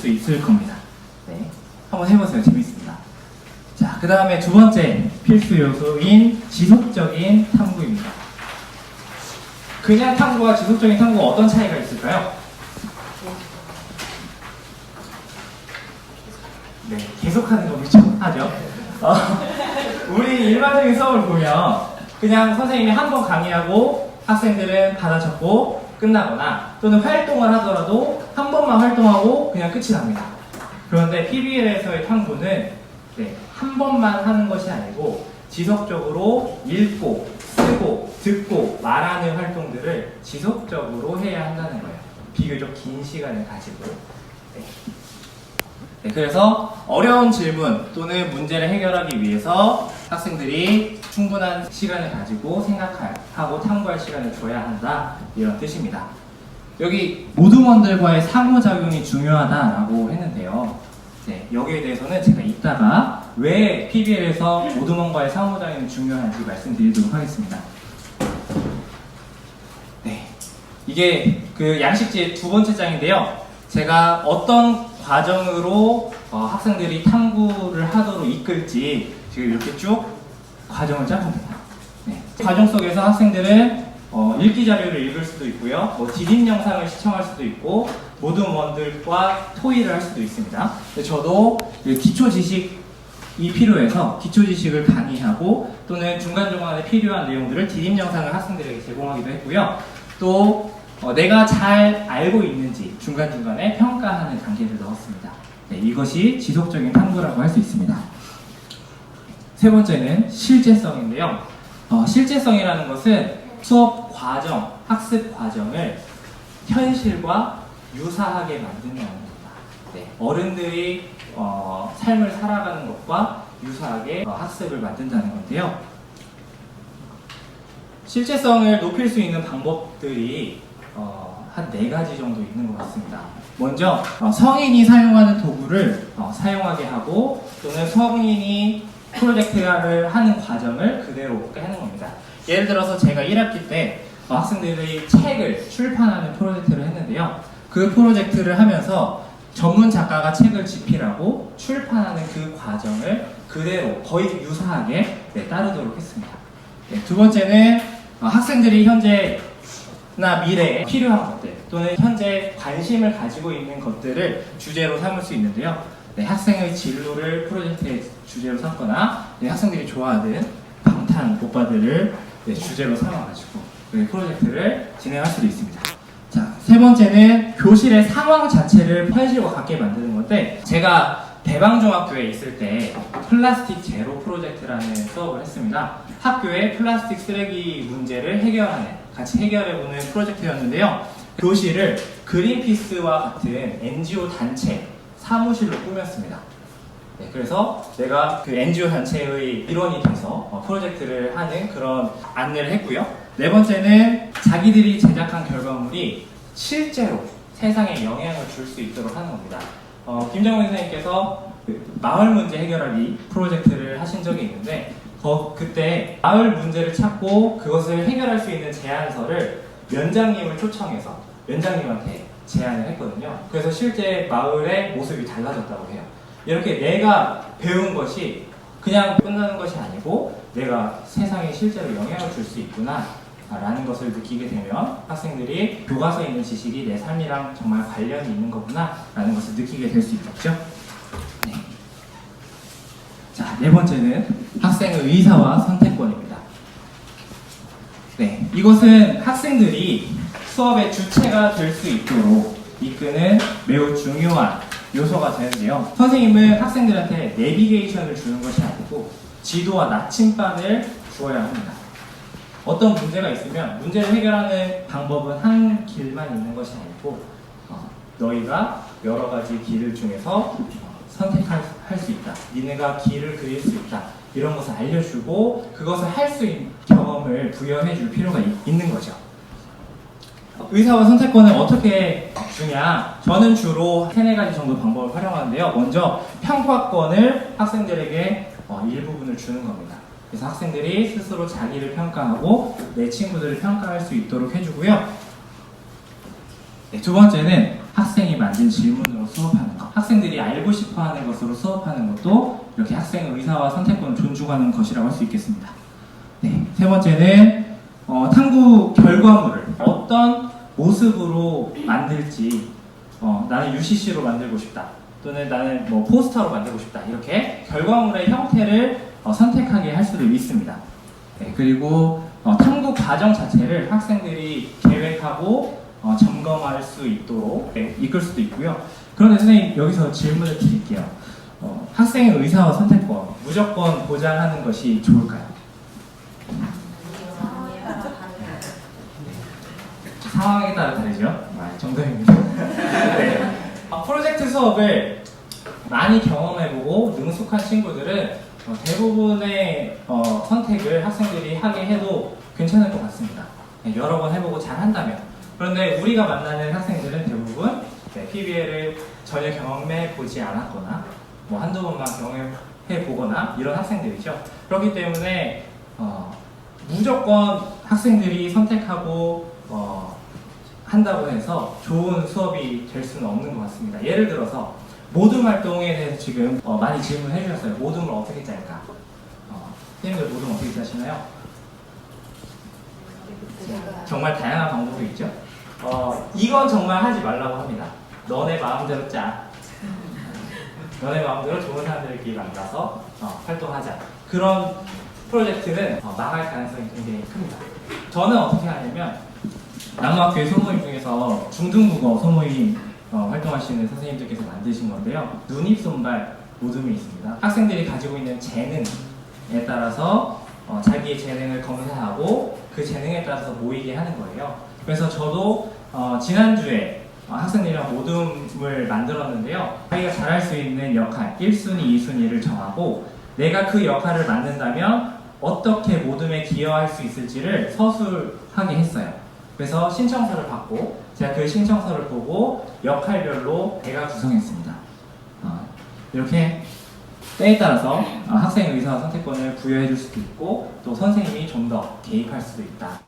수 있을 겁니다. 네, 한번 해보세요. 재밌습니다. 자, 그 다음에 두 번째 필수 요소인 지속적인 탐구입니다. 그냥 탐구와 지속적인 탐구가 어떤 차이가 있을까요? 네, 계속하는 거겠죠? 하죠. 우리 일반적인 수업을 보면 그냥 선생님이 한 번 강의하고 학생들은 받아 적고 끝나거나 또는 활동을 하더라도 한 번만 활동하고 그냥 끝이 납니다. 그런데 PBL에서의 탐구는 한 번만 하는 것이 아니고 지속적으로 읽고 쓰고 듣고 말하는 활동들을 지속적으로 해야 한다는 거예요. 비교적 긴 시간을 가지고. 그래서 어려운 질문 또는 문제를 해결하기 위해서 학생들이 충분한 시간을 가지고 생각하고 탐구할 시간을 줘야 한다, 이런 뜻입니다. 여기 모둠원들과의 상호작용이 중요하다라고 했는데요. 여기에 대해서는 제가 이따가 왜 PBL에서 모둠원과의 상호작용이 중요한지 말씀드리도록 하겠습니다. 이게 그 양식지의 두 번째 장인데요. 제가 어떤 과정으로 학생들이 탐구를 하도록 이끌지 지금 이렇게 쭉 과정을 짜봅니다. 과정 속에서 학생들은 읽기 자료를 읽을 수도 있고요, 디딤 영상을 시청할 수도 있고 모둠원들과 토의를 할 수도 있습니다. 저도 기초 지식이 필요해서 기초 지식을 강의하고 또는 중간중간에 필요한 내용들을 디딤 영상을 학생들에게 제공하기도 했고요. 또 내가 잘 알고 있는지 중간중간에 평가하는 단계를 넣었습니다. 이것이 지속적인 탐구라고 할 수 있습니다. 세 번째는 실제성인데요. 실제성이라는 것은 수업 과정, 학습 과정을 현실과 유사하게 만든다는 겁니다. 어른들이 삶을 살아가는 것과 유사하게 학습을 만든다는 건데요. 실제성을 높일 수 있는 방법들이 한 4가지 정도 있는 것 같습니다. 먼저 성인이 사용하는 도구를 사용하게 하고 또는 성인이 프로젝트를 하는 과정을 그대로 하는 겁니다. 예를 들어서 제가 1학기 때 학생들이 책을 출판하는 프로젝트를 했는데요. 그 프로젝트를 하면서 전문 작가가 책을 집필하고 출판하는 그 과정을 그대로 거의 유사하게 따르도록 했습니다. 두 번째는 학생들이 현재나 미래에 필요한 것들 또는 현재 관심을 가지고 있는 것들을 주제로 삼을 수 있는데요. 학생의 진로를 프로젝트의 주제로 삼거나 학생들이 좋아하는 방탄 오빠들을 주제로 삼아가지고 프로젝트를 진행할 수도 있습니다. 자, 세 번째는 교실의 상황 자체를 현실과 같게 만드는 건데, 제가 대방중학교에 있을 때 플라스틱 제로 프로젝트라는 수업을 했습니다. 학교의 플라스틱 쓰레기 문제를 같이 해결해보는 프로젝트였는데요. 교실을 그린피스와 같은 NGO 단체 사무실로 꾸몄습니다. 그래서 내가 그 NGO 단체의 일원이 돼서 프로젝트를 하는 그런 안내를 했고요. 네 번째는 자기들이 제작한 결과물이 실제로 세상에 영향을 줄 수 있도록 하는 겁니다. 김정은 선생님께서 마을 문제 해결하기 프로젝트를 하신 적이 있는데 그때 마을 문제를 찾고 그것을 해결할 수 있는 제안서를 면장님을 초청해서 면장님한테 제안을 했거든요. 그래서 실제 마을의 모습이 달라졌다고 해요. 이렇게 내가 배운 것이 그냥 끝나는 것이 아니고 내가 세상에 실제로 영향을 줄 수 있구나 라는 것을 느끼게 되면 학생들이 교과서에 있는 지식이 내 삶이랑 정말 관련이 있는 거구나 라는 것을 느끼게 될 수 있겠죠. 자, 네 번째는 학생의 의사와 선택권입니다. 이것은 학생들이 수업의 주체가 될 수 있도록 이끄는 매우 중요한 요소가 되는데요. 선생님은 학생들한테 내비게이션을 주는 것이 아니고 지도와 나침반을 주어야 합니다. 어떤 문제가 있으면 문제를 해결하는 방법은 한 길만 있는 것이 아니고 너희가 여러 가지 길을 중에서 선택할 수 있다. 니네가 길을 그릴 수 있다. 이런 것을 알려주고 그것을 할 수 있는 경험을 부여해 줄 필요가 있는 거죠. 의사와 선택권을 어떻게 주냐? 저는 주로 3-4가지 정도 방법을 활용하는데요. 먼저 평가권을 학생들에게 일부분을 주는 겁니다. 그래서 학생들이 스스로 자기를 평가하고 내 친구들을 평가할 수 있도록 해주고요. 두 번째는 학생이 만든 질문으로 수업하는 것, 학생들이 알고 싶어하는 것으로 수업하는 것도 이렇게 학생의 의사와 선택권을 존중하는 것이라고 할 수 있겠습니다. 네, 세 번째는 탐구 결과물을 어떤 모습으로 만들지, 나는 UCC로 만들고 싶다, 또는 나는 뭐 포스터로 만들고 싶다, 이렇게 결과물의 형태를 선택하게 할 수도 있습니다. 네, 그리고 탐구 과정 자체를 학생들이 계획하고 점검할 수 있도록 이끌 수도 있고요. 그런데 선생님, 여기서 질문을 드릴게요. 학생의 의사와 선택권 무조건 보장하는 것이 좋을까요? 상황에 따라 다르죠. 정답입니다. 네. 프로젝트 수업을 많이 경험해보고 능숙한 친구들은 대부분의 선택을 학생들이 하게 해도 괜찮을 것 같습니다. 네, 여러 번 해보고 잘 한다면. 그런데 우리가 만나는 학생들은 대부분 PBL을 전혀 경험해보지 않았거나 뭐 한두 번만 경험해보거나 이런 학생들이죠. 그렇기 때문에 무조건 학생들이 선택하고 한다고 해서 좋은 수업이 될 수는 없는 것 같습니다. 예를 들어서 모둠 활동에 대해서 지금 많이 질문해 주셨어요. 모둠을 어떻게 짤까? 선생님들 모둠 어떻게 짜시나요? 정말 다양한 방법이 있죠. 이건 정말 하지 말라고 합니다. 너네 마음대로 짜. 너네 마음대로 좋은 사람들끼리 만나서 활동하자. 그런 프로젝트는 망할 가능성이 굉장히 큽니다. 저는 어떻게 하냐면 남학교의 소모임 중에서 중등국어 소모임 활동하시는 선생님들께서 만드신 건데요. 눈입손발 모둠이 있습니다. 학생들이 가지고 있는 재능에 따라서 자기의 재능을 검사하고 그 재능에 따라서 모이게 하는 거예요. 그래서 저도 지난주에 학생들이랑 모둠을 만들었는데요. 자기가 잘할 수 있는 역할 1순위, 2순위를 정하고 내가 그 역할을 맡는다면 어떻게 모둠에 기여할 수 있을지를 서술하게 했어요. 그래서 신청서를 받고 제가 그 신청서를 보고 역할별로 제가 구성했습니다. 이렇게 때에 따라서 학생의 의사와 선택권을 부여해 줄 수도 있고 또 선생님이 좀 더 개입할 수도 있다.